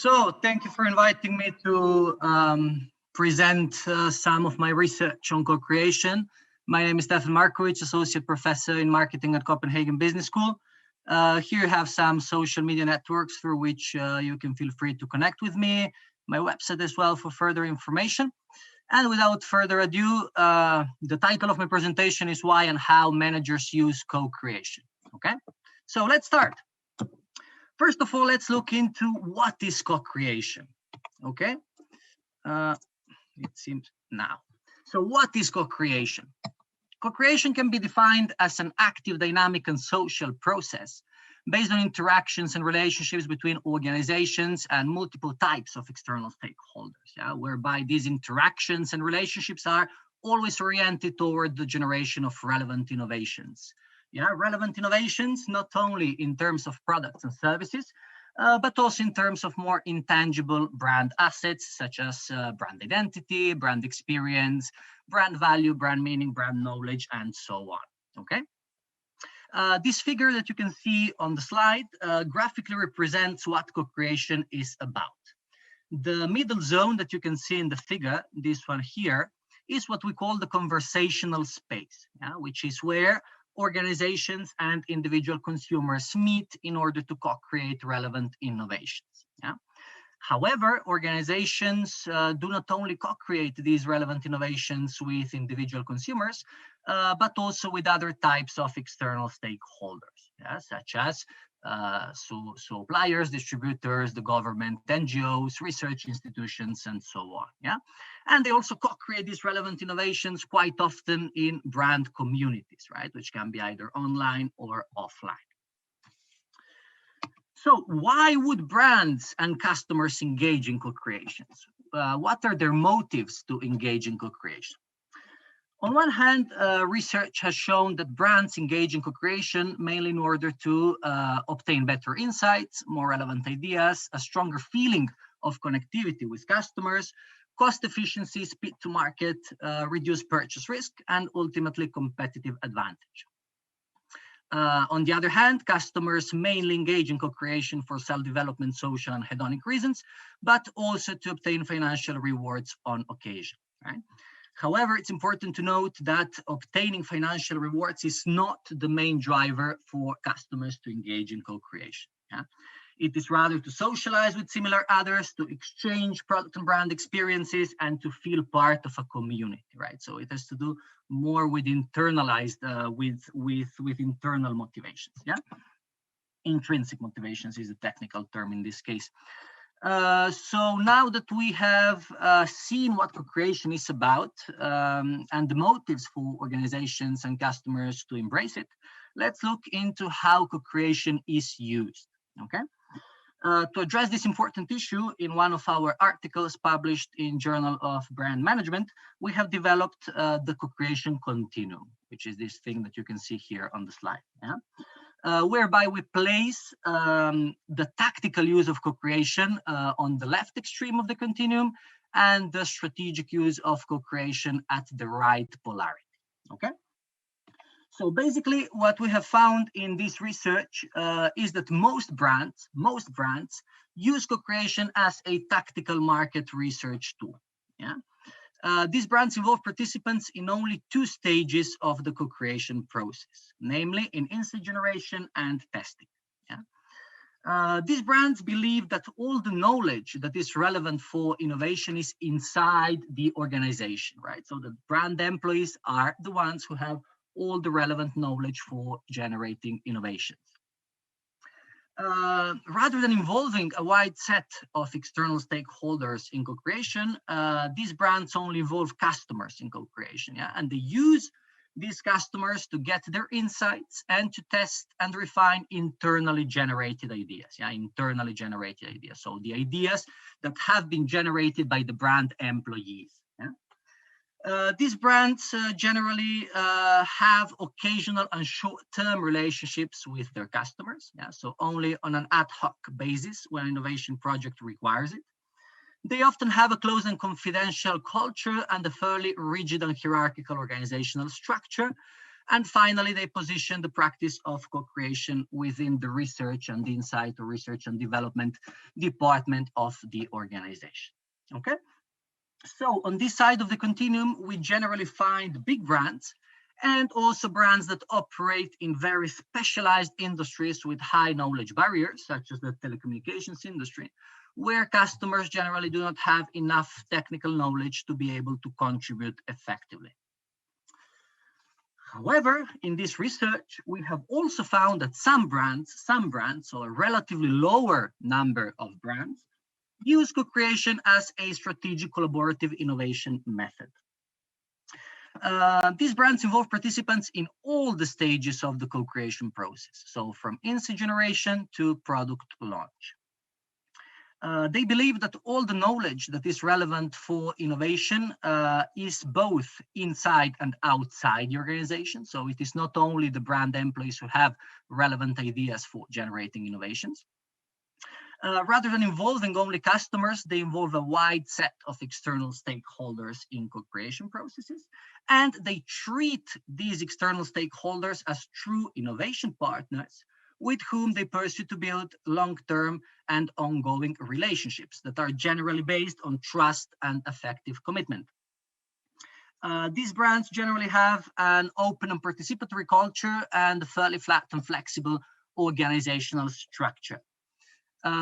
So thank you for inviting me to present some of my research on co-creation. My name is Stefan Marković, Associate Professor in Marketing at Copenhagen Business School. Here you have some social media networks through which you can feel free to connect with me, my website as well for further information. And without further ado, the title of my presentation is Why and How Managers Use Co-Creation. Okay, so let's start. First of all, let's look into what is co-creation. Okay, it seems now. So what is co-creation? Co-creation can be defined as an active, dynamic, and social process based on interactions and relationships between organizations and multiple types of external stakeholders, whereby these interactions and relationships are always oriented toward the generation of relevant innovations. Relevant innovations, not only in terms of products and services, but also in terms of more intangible brand assets, such as brand identity, brand experience, brand value, brand meaning, brand knowledge, and so on. Okay. This figure that you can see on the slide graphically represents what co-creation is about. The middle zone that you can see in the figure, this one here, is what we call the conversational space, which is where organizations and individual consumers meet in order to co-create relevant innovations. However, organizations do not only co-create these relevant innovations with individual consumers, but also with other types of external stakeholders, such as suppliers, distributors, the government, NGOs, research institutions, and so on. And they also co-create these relevant innovations quite often in brand communities, which can be either online or offline. So why would brands and customers engage in co-creations? What are their motives to engage in co-creation? On one hand, research has shown that brands engage in co-creation mainly in order to obtain better insights, more relevant ideas, a stronger feeling of connectivity with customers, cost efficiency, speed to market, reduce purchase risk, and ultimately competitive advantage. On the other hand, customers mainly engage in co-creation for self-development, social, and hedonic reasons, but also to obtain financial rewards on occasion. However, it's important to note that obtaining financial rewards is not the main driver for customers to engage in co-creation. It is rather to socialize with similar others, to exchange product and brand experiences, and to feel part of a community, So it has to do more with internalized, with internal motivations, Intrinsic motivations is the technical term in this case. So now that we have seen what co-creation is about and the motives for organizations and customers to embrace it, let's look into how co-creation is used, okay? To address this important issue, in one of our articles published in Journal of Brand Management, we have developed the co-creation continuum, which is this thing that you can see here on the slide, whereby we place the tactical use of co-creation on the left extreme of the continuum and the strategic use of co-creation at the right polarity, okay? So basically what we have found in this research is that most brands use co-creation as a tactical market research tool, These brands involve participants in only two stages of the co-creation process, namely in insight generation and testing. These brands believe that all the knowledge that is relevant for innovation is inside the organization, So the brand employees are the ones who have all the relevant knowledge for generating innovations. Rather than involving a wide set of external stakeholders in co-creation, these brands only involve customers in co-creation, and they use these customers to get their insights and to test and refine internally generated ideas, So the ideas that have been generated by the brand employees. These brands generally have occasional and short-term relationships with their customers, so only on an ad hoc basis when an innovation project requires it. They often have a close and confidential culture and a fairly rigid and hierarchical organizational structure, And finally, they position the practice of co-creation within the research and insight or research and development department of the organization. Okay. So on this side of the continuum, we generally find big brands and also brands that operate in very specialized industries with high knowledge barriers, such as the telecommunications industry, where customers generally do not have enough technical knowledge to be able to contribute effectively. However, in this research, we have also found that some brands, so a relatively lower number of brands, use co-creation as a strategic collaborative innovation method. These brands involve participants in all the stages of the co-creation process, so from insight generation to product launch. They believe that all the knowledge that is relevant for innovation is both inside and outside the organization. So it is not only the brand employees who have relevant ideas for generating innovations. Rather than involving only customers, they involve a wide set of external stakeholders in co-creation processes, and they treat these external stakeholders as true innovation partners with whom they pursue to build long-term and ongoing relationships that are generally based on trust and effective commitment. These brands generally have an open and participatory culture and a fairly flat and flexible organizational structure.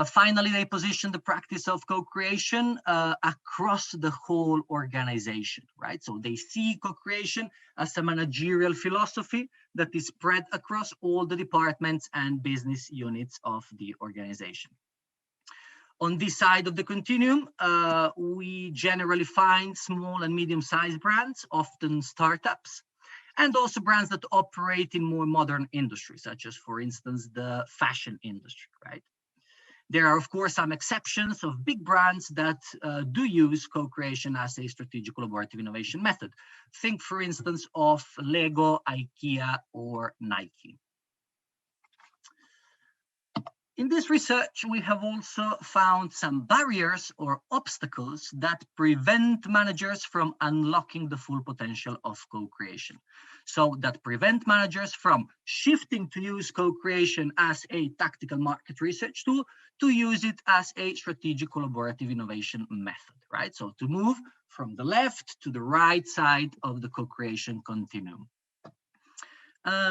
Finally, they position the practice of co-creation across the whole organization, right? So they see co-creation as a managerial philosophy that is spread across all the departments and business units of the organization. On this side of the continuum, we generally find small and medium-sized brands, often startups, and also brands that operate in more modern industries, such as, for instance, the fashion industry, right? There are, of course, some exceptions of big brands that do use co-creation as a strategic collaborative innovation method. Think, for instance, of Lego, IKEA, or Nike. In this research, we have also found some barriers or obstacles that prevent managers from unlocking the full potential of co-creation. So that prevent managers from shifting to use co-creation as a tactical market research tool to use it as a strategic collaborative innovation method, right? So to move from the left to the right side of the co-creation continuum.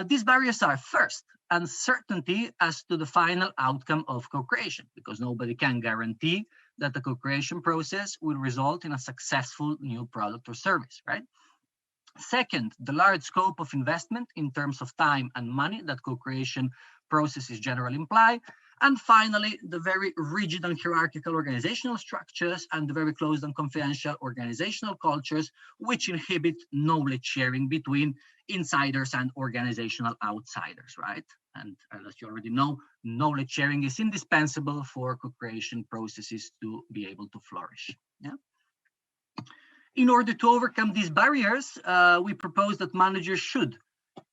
These barriers are, first, uncertainty as to the final outcome of co-creation, because nobody can guarantee that the co-creation process will result in a successful new product or service, right? Second, the large scope of investment in terms of time and money that co-creation processes generally imply. And finally, the very rigid and hierarchical organizational structures and the very closed and confidential organizational cultures, which inhibit knowledge sharing between insiders and organizational outsiders, right? And as you already know, knowledge sharing is indispensable for co-creation processes to be able to flourish. Yeah. In order to overcome these barriers, we propose that managers should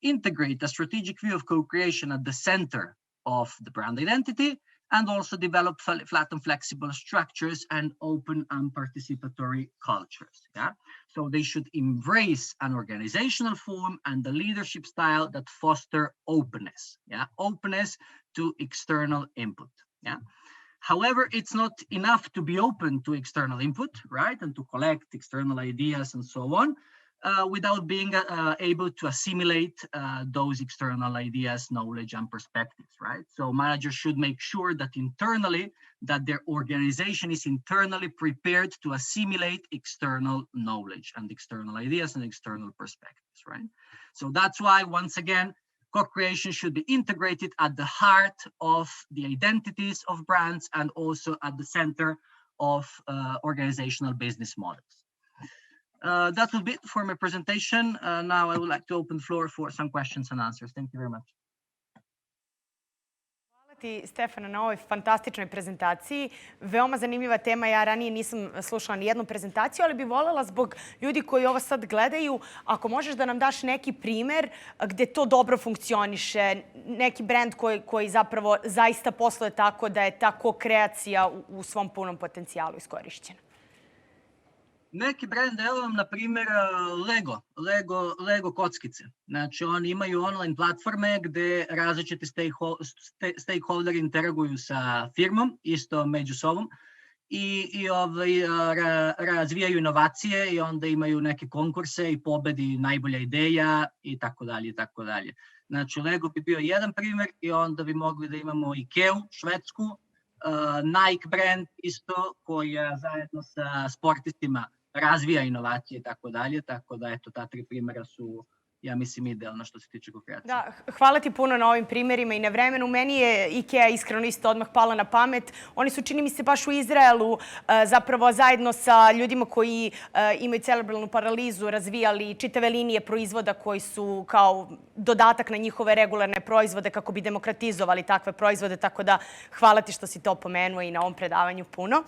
integrate a strategic view of co-creation at the center of the brand identity, and also develop flat and flexible structures and open and participatory cultures. Yeah? So they should embrace an organizational form and the leadership style that foster openness. Yeah? Openness to external input. Yeah? However, it's not enough to be open to external input, right? And to collect external ideas and so on, without being able to assimilate those external ideas, knowledge, and perspectives, right? So managers should make sure that internally, that their organization is internally prepared to assimilate external knowledge and external ideas and external perspectives, right? So that's why, once again, co-creation should be integrated at the heart of the identities of brands and also at the center of organizational business models. That will be it for my presentation. Now I would like to open the floor for some questions and answers. Thank you very much. Hvala ti, Stefana, na ovoj fantastičnoj prezentaciji. Veoma zanimljiva tema. Ja ranije nisam slušala ni jednu prezentaciju, ali bih voljela zbog ljudi koji ovo sad gledaju, ako možeš da nam daš neki primer gde to dobro funkcioniše, neki brend koji zapravo zaista posluje tako da je ta ko-kreacija u svom punom potencijalu iskorišćena. Neki brend, evo vam, na primjer, Lego kockice. Znači, oni imaju online platforme gde različiti stakeholderi interaguju sa firmom, isto među sobom, i razvijaju inovacije i onda imaju neke konkurse i pobedi najbolja ideja i tako dalje, i tako dalje. Znači, Lego bi bio jedan primjer i onda bi mogli da imamo Ikeu, švedsku, Nike brand isto, koja zajedno sa sportistima razvija inovacije i tako dalje, tako da eto, ta 3 primjera su, ja mislim, idealna što se tiče kooperacije. Da, hvala ti puno na ovim primjerima i na vremenu. Meni je IKEA iskreno isto odmah pala na pamet. Oni su, čini mi se, baš u Izraelu zapravo zajedno sa ljudima koji imaju cerebralnu paralizu razvijali čitave linije proizvoda koji su kao dodatak na njihove regularne proizvode kako bi demokratizovali takve proizvode. Tako da hvala ti što si to pomenuo i na ovom predavanju puno.